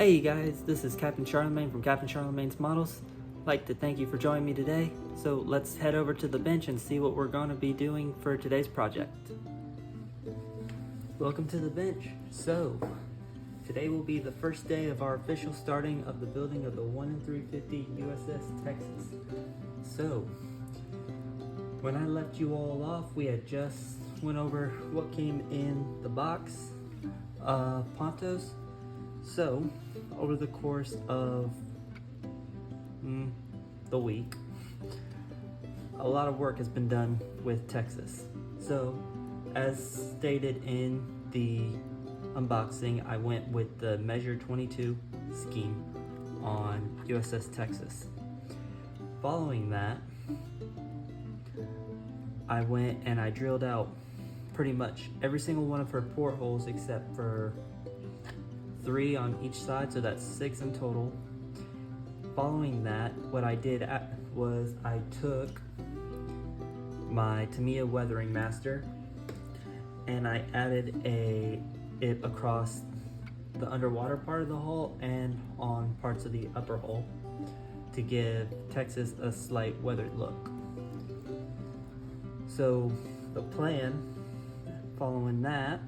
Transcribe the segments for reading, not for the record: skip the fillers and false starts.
Hey guys, this is Captain Charlemagne from Captain Charlemagne's Models. I'd like to thank you for joining me today. So let's head over to the bench and see what we're going to be doing for today's project. Welcome to the bench. So, today will be the first day of our official starting of the building of the 1 in 350 USS Texas. So, when I left you all off, we had just went over what came in the box of Pontos. So, over the course of the week, a lot of work has been done with Texas. So, as stated in the unboxing, I went with the Measure 22 scheme on USS Texas. Following that, I went and I drilled out pretty much every single one of her portholes except for 3 on each side, so that's 6 in total. Following that, what I did was I took my Tamiya Weathering Master and I added it across the underwater part of the hull and on parts of the upper hull to give Texas a slight weathered look. So the plan following that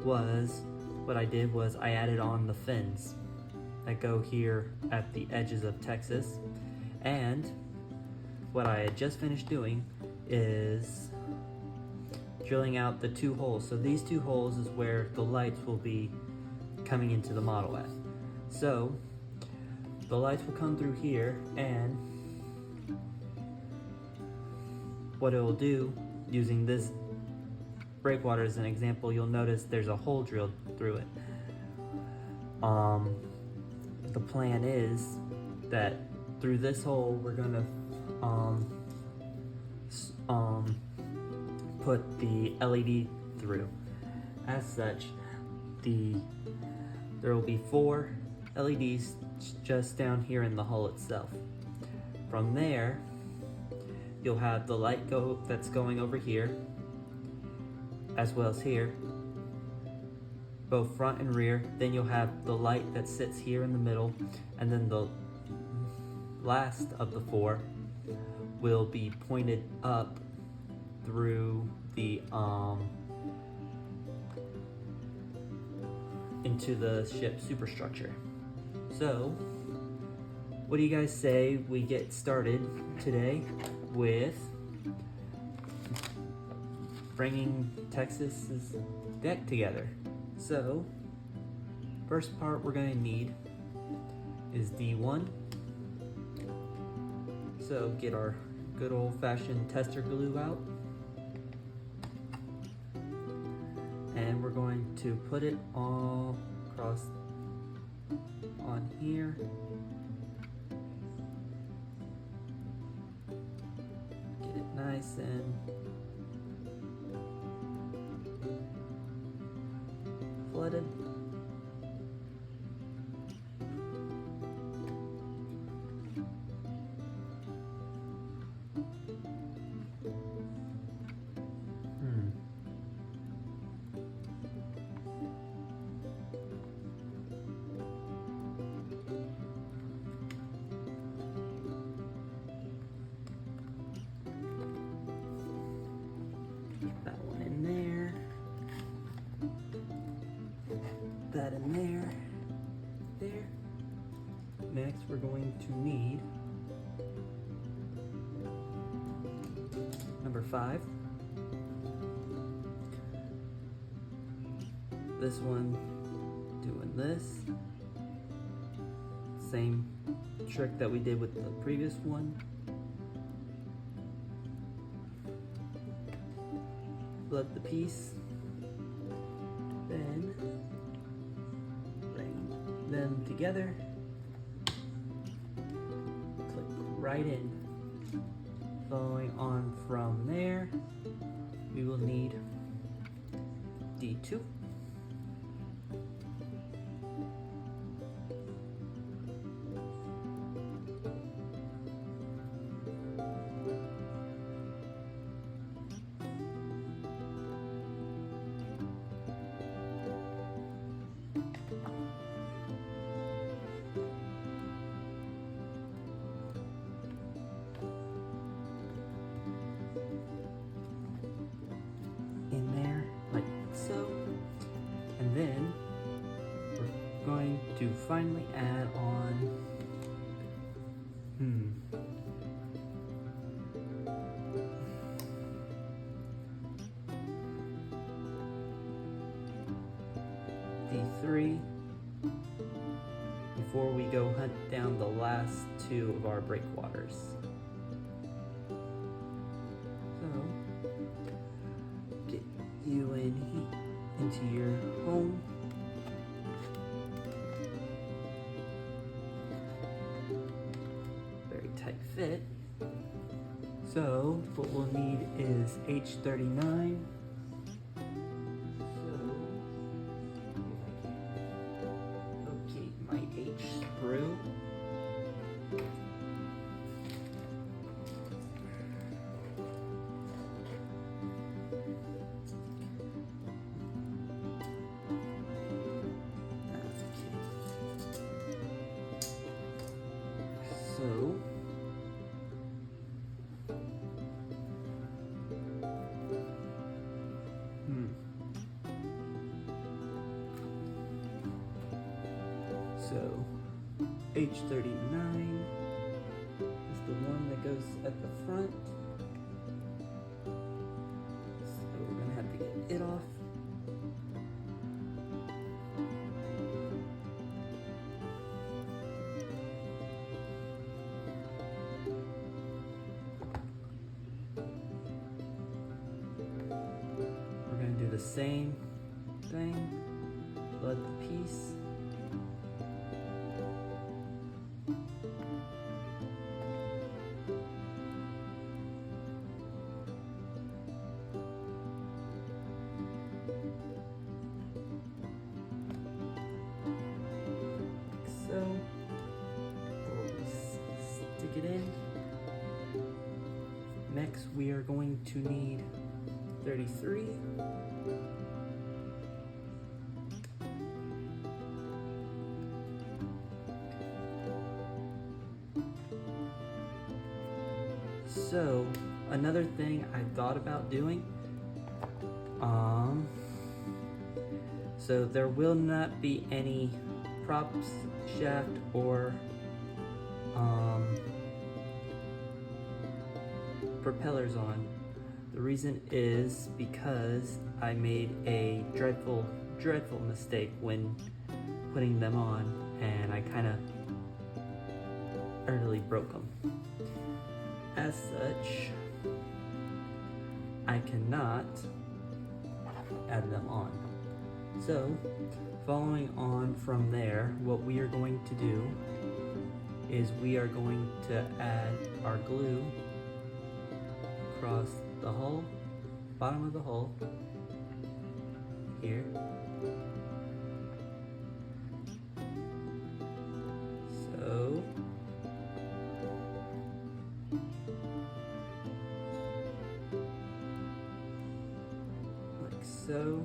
was, what I did was I added on the fins that go here at the edges of Texas, and what I had just finished doing is drilling out the 2 holes. So these 2 holes is where the lights will be coming into the model at. So the lights will come through here, and what it will do, using this breakwater as an example, you'll notice there's a hole drilled through it. The plan is that through this hole we're gonna put the LED through. As such, there will be 4 LEDs just down here in the hull itself. From there, you'll have the light that's going over here, as well as here, both front and rear. Then you'll have the light that sits here in the middle, and then the last of the 4 will be pointed up through the into the ship's superstructure. So, what do you guys say we get started today with bringing Texas's deck together? So, first part we're going to need is D1. So get our good old-fashioned tester glue out, and we're going to put it all across on here. Get it nice and flooded. That one in there. That in there. There. Next, we're going to need number 5. This one doing this. Same trick that we did with the previous one. Flood the piece. Then bring them together. Click right in. Following on from there, we will need D2. going to finally add on D3 before we go hunt down the last two of our breakwaters. So get you into your home. Very tight fit. So what we'll need is H39. So if I can locate my H sprue. So So H39 is the one that goes at the front. So we're gonna have to get it off. We're gonna do the same thing. Flood the piece. So, we'll stick it in. Next, we are going to need 33. So, another thing I thought about doing, so there will not be any props, shaft, or propellers on. The reason is because I made a dreadful mistake when putting them on, and I kind of early broke them. As such, I cannot add them on. So, following on from there, what we are going to do is we are going to add our glue across the hull, bottom of the hull, here. So, like so.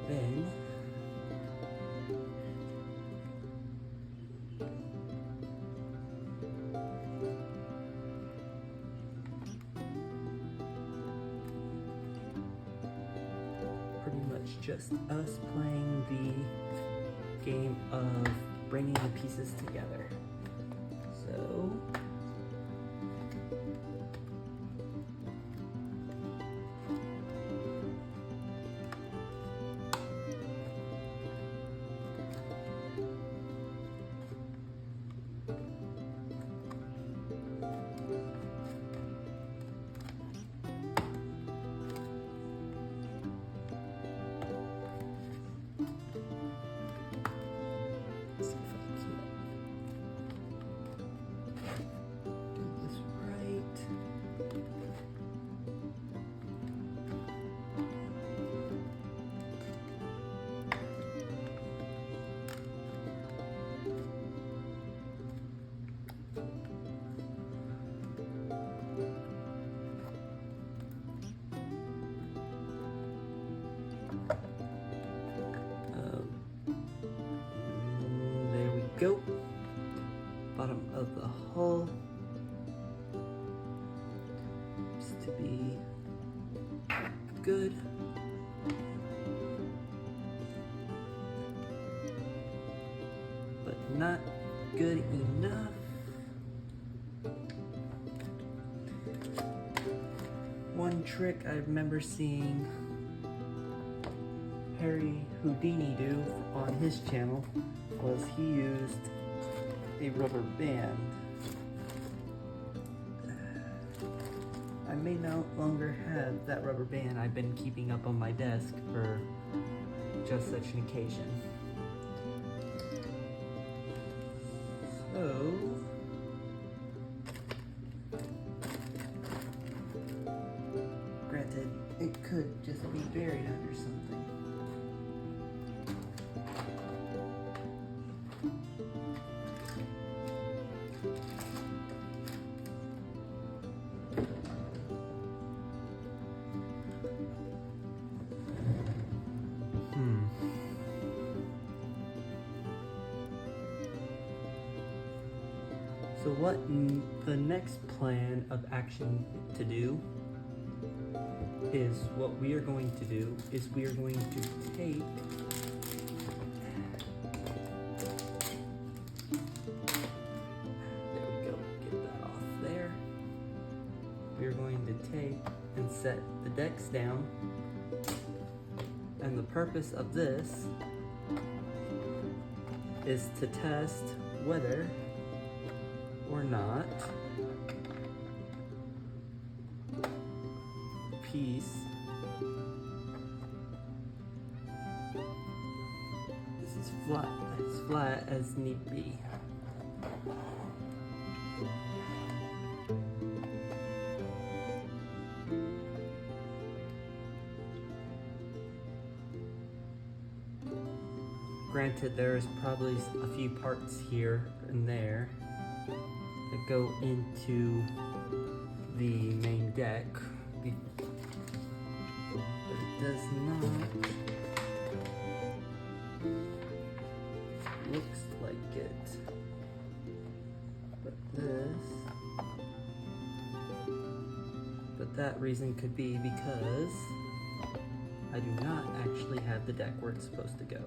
Then pretty much just us playing the game of bringing the pieces together. So let's see if I can do this right. There we go. Bottom of the hull. to be good. But not good enough. One trick I remember seeing Harry Houdini do on his channel was he used a rubber band. I may no longer have that rubber band I've been keeping up on my desk for just such an occasion. So, granted, it could just be buried under something. So what the next plan of action to do is what we are going to do is we are going to take there we go, get that off there. We are going to take and set the decks down, and the purpose of this is to test whether or not piece this is as flat as need be. Granted, there is probably a few parts here and there that go into the main deck, but it does not looks like it. But that reason could be because I do not actually have the deck where it's supposed to go.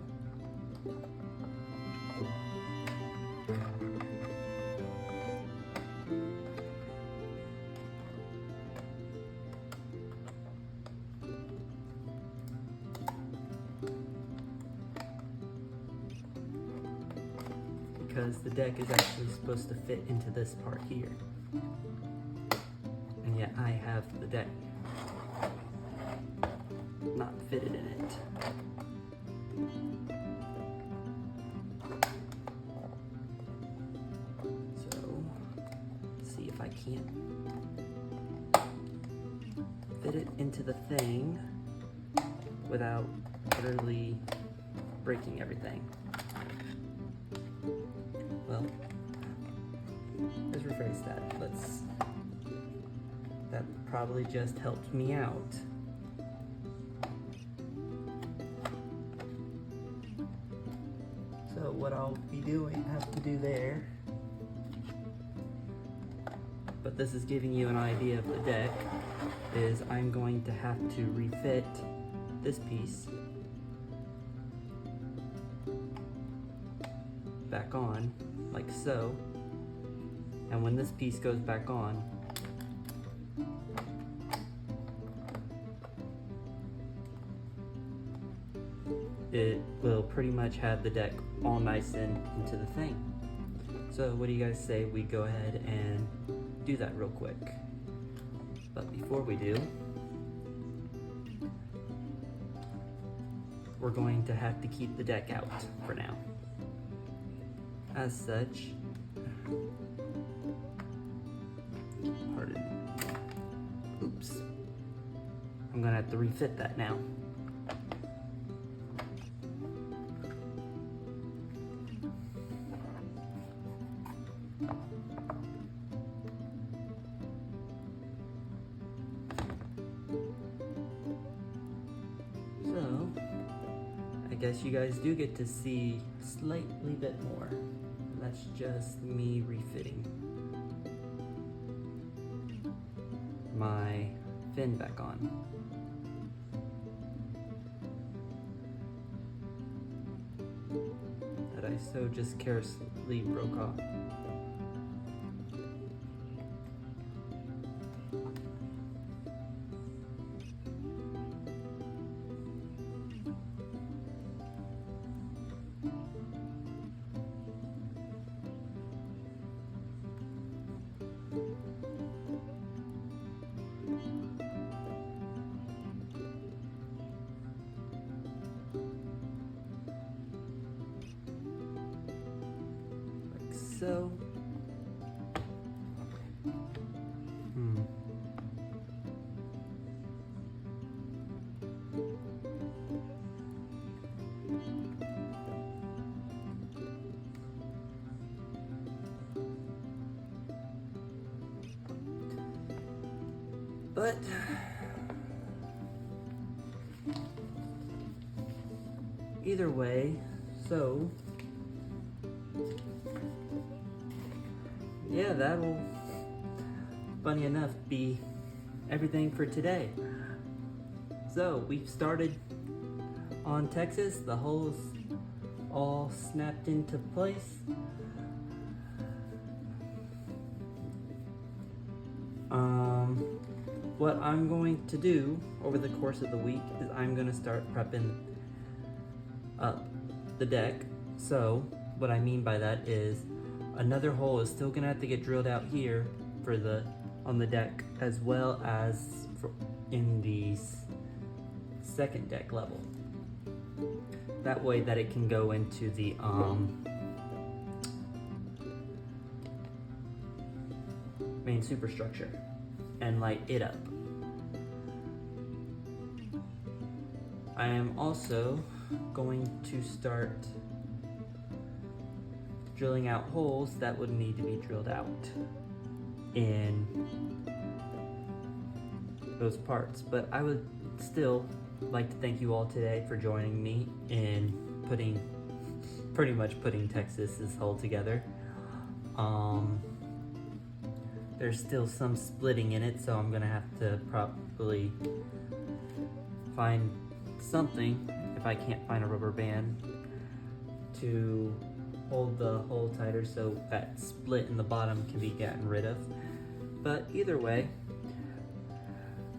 Because the deck is actually supposed to fit into this part here. And yet I have the deck not fitted in it. So, let's see if I can't fit it into the thing without utterly breaking everything. Well, let's rephrase that. That probably just helped me out. So what I'll be have to do there, but this is giving you an idea of the deck, is I'm going to have to refit this piece back on, like so, and when this piece goes back on, it will pretty much have the deck all nice and into the thing. So what do you guys say we go ahead and do that real quick? But before we do, we're going to have to keep the deck out for now. As such, oops, I'm gonna have to refit that now. So, I guess you guys do get to see slightly bit more. That's just me refitting my fin back on. That I so just carelessly broke off. So, but either way, so yeah, that'll, funny enough, be everything for today. So we've started on Texas. The holes all snapped into place. What I'm going to do over the course of the week is I'm going to start prepping up the deck. So what I mean by that is another hole is still gonna have to get drilled out here for on the deck, as well as in the second deck level. That way that it can go into the main superstructure and light it up. I am also going to start drilling out holes that would need to be drilled out in those parts. But I would still like to thank you all today for joining me in pretty much putting Texas's hull together. There's still some splitting in it, so I'm gonna have to probably find something, if I can't find a rubber band, to hold the hole tighter so that split in the bottom can be gotten rid of. But either way,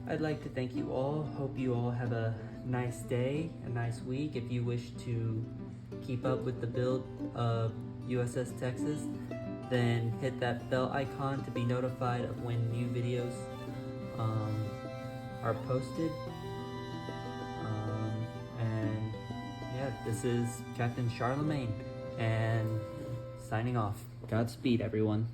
I'd like to thank you all. Hope you all have a nice day, a nice week. If you wish to keep up with the build of USS Texas, then hit that bell icon to be notified of when new videos are posted. And yeah, this is Captain Charlemagne, and signing off. Godspeed, everyone.